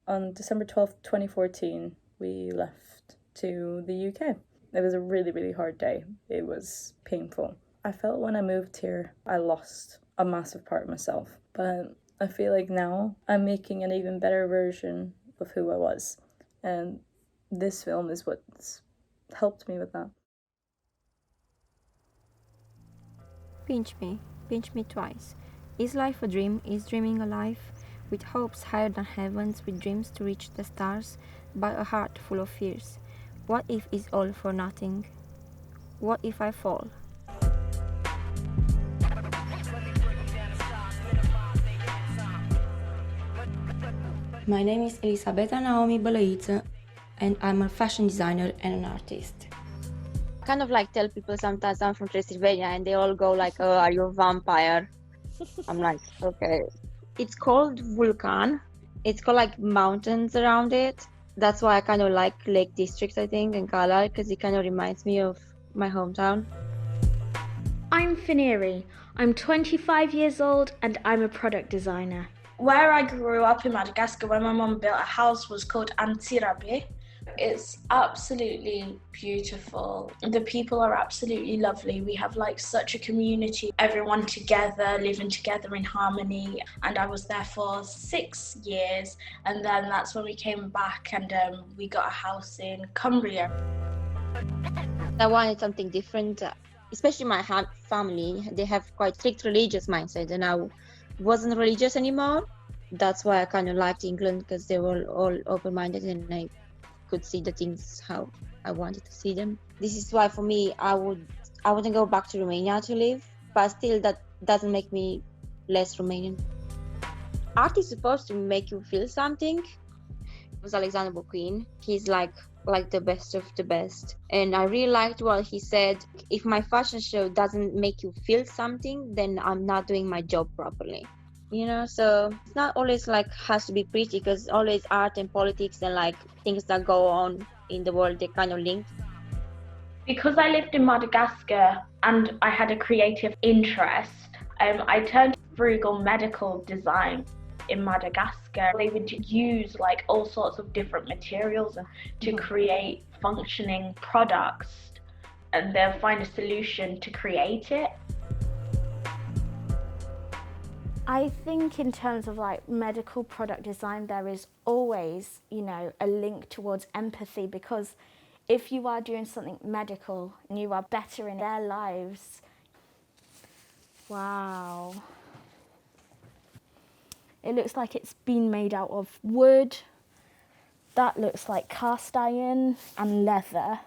On December 12th, 2014, we left to the UK. It was a really, really hard day. It was painful. I felt when I moved here, I lost a massive part of myself. But I feel like now I'm making an even better version of who I was. And this film is what's helped me with that. Pinch me twice. Is life a dream? Is dreaming a life? With hopes higher than heavens, with dreams to reach the stars, but a heart full of fears. What if it's all for nothing? What if I fall? My name is Elisabeta Naomi Bălăiță, and I'm a fashion designer and an artist. Kind of like tell people sometimes I'm from Transylvania and they all go like, oh, are you a vampire? I'm like, okay. It's called Vulcan. It's got like mountains around it. That's why I kind of like Lake District, I think, and Carlisle, because it kind of reminds me of my hometown. I'm Faniry. I'm 25 years old and I'm a product designer. Where I grew up in Madagascar, where my mum built a house, was called Antirabe. It's absolutely beautiful. The people are absolutely lovely. We have like such a community, everyone together, living together in harmony. And I was there for 6 years. And then that's when we came back and we got a house in Cumbria. I wanted something different, especially my family. They have quite strict religious mindset and I wasn't religious anymore. That's why I kind of liked England, because they were all open-minded and I could see the things how I wanted to see them. This is why for me I wouldn't go back to Romania to live, but still that doesn't make me less Romanian. Art is supposed to make you feel something. It was Alexander McQueen. He's like the best of the best, and I really liked what he said. If my fashion show doesn't make you feel something, then I'm not doing my job properly. So it's not always like has to be pretty, because always art and politics and like things that go on in the world, they're kind of linked. Because I lived in Madagascar and I had a creative interest, I turned frugal medical design in Madagascar. They would use like all sorts of different materials to create functioning products, and they'll find a solution to create it. I think in terms of like medical product design, there is always, a link towards empathy, because if you are doing something medical and you are bettering their lives, wow. It looks like it's been made out of wood. That looks like cast iron and leather.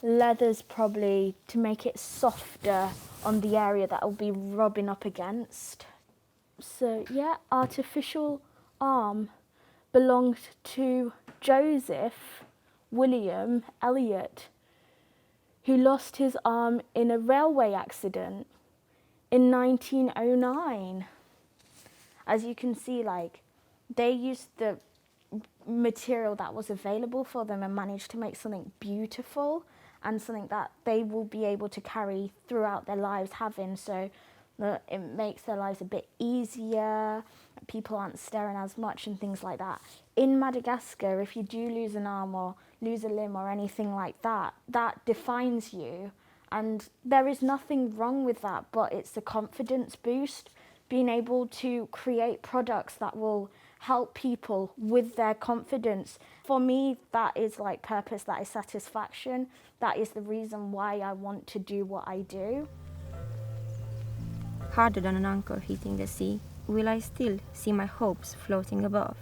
Leather's probably to make it softer on the area that will be rubbing up against. So yeah, artificial arm belonged to Joseph William Elliot, who lost his arm in a railway accident in 1909. As you can see, like, they used the material that was available for them and managed to make something beautiful and something that they will be able to carry throughout their lives having. So it makes their lives a bit easier, people aren't staring as much and things like that. In Madagascar, if you do lose an arm or lose a limb or anything like that, that defines you. And there is nothing wrong with that, but it's a confidence boost, being able to create products that will help people with their confidence. For me, that is like purpose, that is satisfaction. That is the reason why I want to do what I do. Harder than an anchor hitting the sea, will I still see my hopes floating above?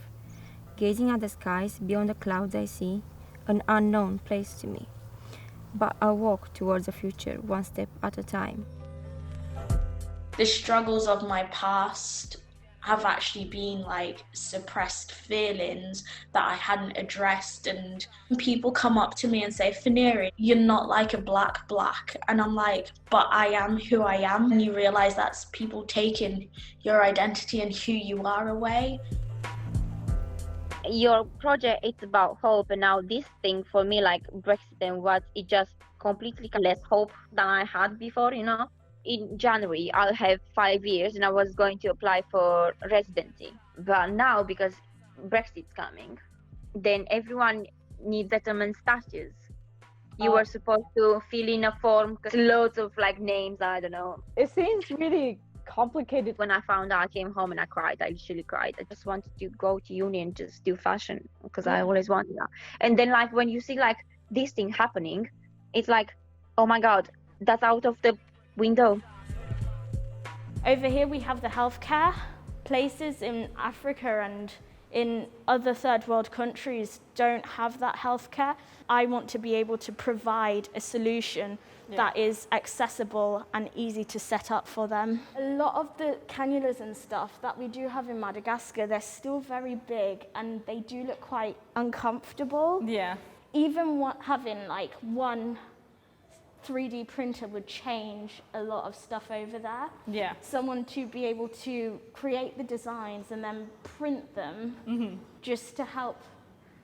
Gazing at the skies, beyond the clouds I see an unknown place to me. But I'll walk towards the future, one step at a time. The struggles of my past have actually been like suppressed feelings that I hadn't addressed, and people come up to me and say, Faniry, you're not like a black, and I'm like, but I am who I am. And you realize that's people taking your identity and who you are away. Your project, it's about hope, and now this thing for me, like Brexit and what, it just completely less hope than I had before. In January, I'll have 5 years and I was going to apply for residency. But now, because Brexit's coming, then everyone needs settlement status. You were supposed to fill in a form, loads of like names, I don't know. It seems really complicated. When I found out, I came home and I cried. I literally cried. I just wanted to go to uni and just do fashion because I always wanted that. And then like when you see like this thing happening, it's like, oh my God, that's out of the window. Over here we have the healthcare. Places in Africa and in other third world countries don't have that healthcare. I want to be able to provide a solution that is accessible and easy to set up for them. A lot of the cannulas and stuff that we do have in Madagascar, they're still very big and they do look quite uncomfortable. Yeah. Even having like one 3D printer would change a lot of stuff over there. Yeah. Someone to be able to create the designs and then print them just to help,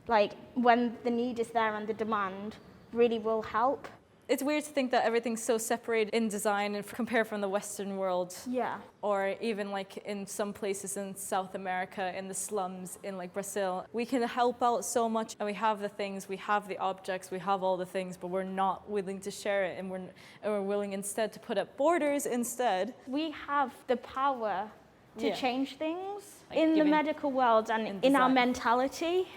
like when the need is there and the demand really will help. It's weird to think that everything's so separated in design and compared from the Western world. Yeah. Or even like in some places in South America, in the slums, in like Brazil. We can help out so much and we have the things, we have the objects, we have all the things, but we're not willing to share it and we're willing instead to put up borders instead. We have the power to change things Like in the medical world and in our mentality.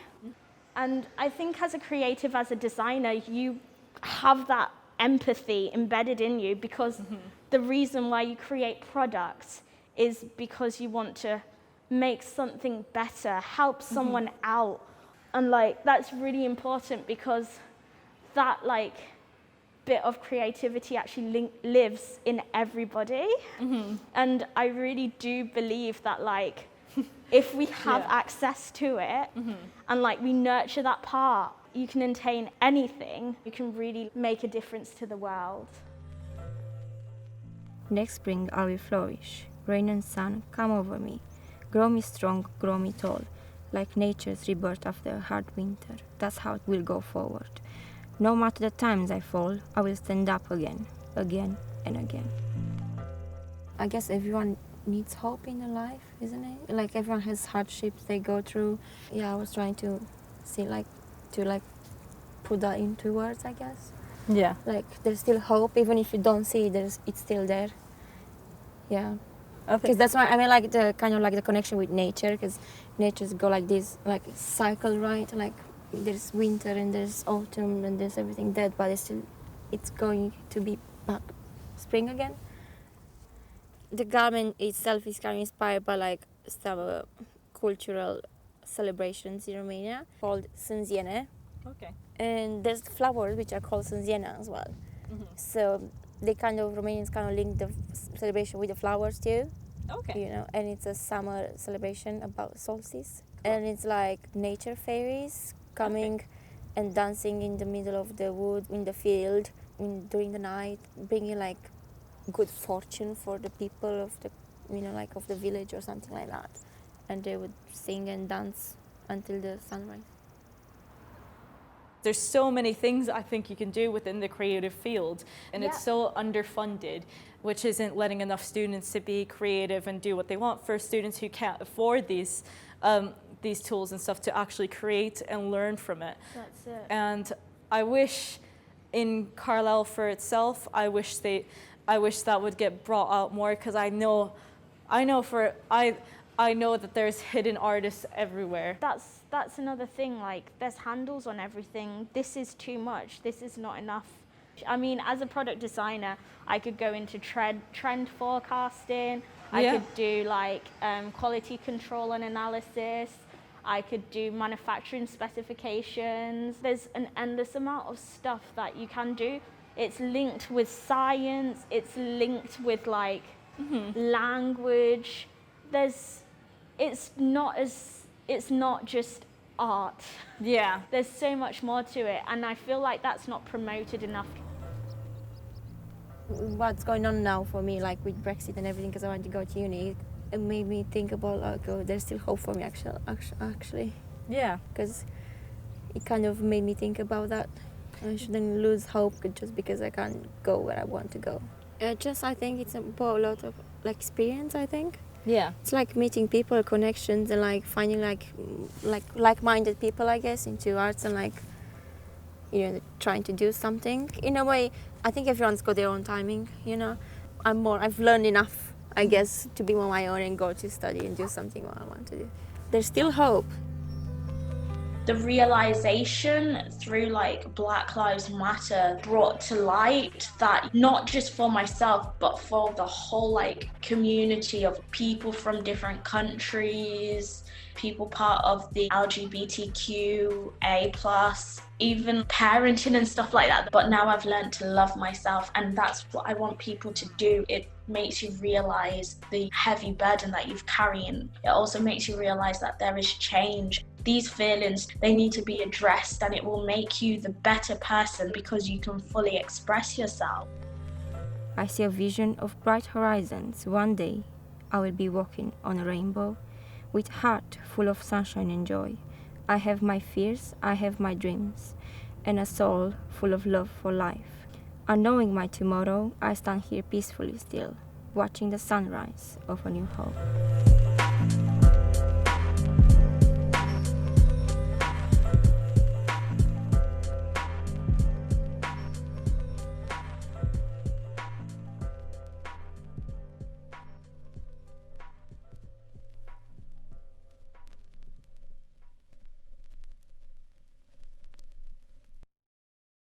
And I think as a creative, as a designer, you have that empathy embedded in you because the reason why you create products is because you want to make something better, help someone out. And like that's really important because that like bit of creativity actually lives in everybody. And I really do believe that like if we have access to it and like we nurture that part, you can attain anything. You can really make a difference to the world. Next spring I will flourish. Rain and sun, come over me. Grow me strong, grow me tall. Like nature's rebirth after a hard winter. That's how it will go forward. No matter the times I fall, I will stand up again, again and again. I guess everyone needs hope in their life, isn't it? Like everyone has hardships they go through. Yeah, I was trying to see to put that into words, I guess. Yeah. Like there's still hope, even if you don't see it, it's still there. Yeah. Because that's why I mean, like the kind of like the connection with nature, because nature's go like this, like cycle, right? Like there's winter and there's autumn and there's everything dead, but it's going to be back spring again. The garment itself is kind of inspired by like some cultural celebrations in Romania called Sânziene. Okay. And there's flowers which are called Sânziene as well. So they Romanians kind of link the celebration with the flowers too. Okay. You know, and it's a summer celebration about solstice. Cool. And it's like nature fairies coming and dancing in the middle of the wood, in the field, during the night, bringing like good fortune for the people of the, like of the village or something like that. And they would sing and dance until the sunrise. There's so many things I think you can do within the creative field, and it's so underfunded, which isn't letting enough students to be creative and do what they want for students who can't afford these tools and stuff to actually create and learn from it. That's it. And I wish in Carlisle for itself, I wish that would get brought out more, because I know that there's hidden artists everywhere. That's another thing, like there's handles on everything. This is too much, this is not enough. I mean, as a product designer, I could go into trend forecasting, I could do like quality control and analysis, I could do manufacturing specifications. There's an endless amount of stuff that you can do. It's linked with science, it's linked with like language. It's not just art. Yeah. There's so much more to it, and I feel like that's not promoted enough. What's going on now for me, like with Brexit and everything, because I want to go to uni, it made me think about like, oh, there's still hope for me actually. Yeah. Because it kind of made me think about that. I shouldn't lose hope just because I can't go where I want to go. I think it's about a lot of like experience, I think. Yeah. It's like meeting people, connections, and like finding like-minded people, I guess, into arts and like, you know, trying to do something. In a way, I think everyone's got their own timing, you know. I've learned enough, I guess, to be on my own and go to study and do something what I want to do. There's still hope. The realization through like Black Lives Matter brought to light that not just for myself but for the whole like community of people from different countries, people part of the LGBTQA+, even parenting and stuff like that. But now I've learned to love myself, and that's what I want people to do. It makes you realize the heavy burden that you've carrying. It also makes you realize that there is change. These feelings, they need to be addressed, and it will make you the better person because you can fully express yourself. I see a vision of bright horizons. One day I will be walking on a rainbow with a heart full of sunshine and joy. I have my fears, I have my dreams, and a soul full of love for life. Unknowing my tomorrow, I stand here peacefully still, watching the sunrise of a new hope.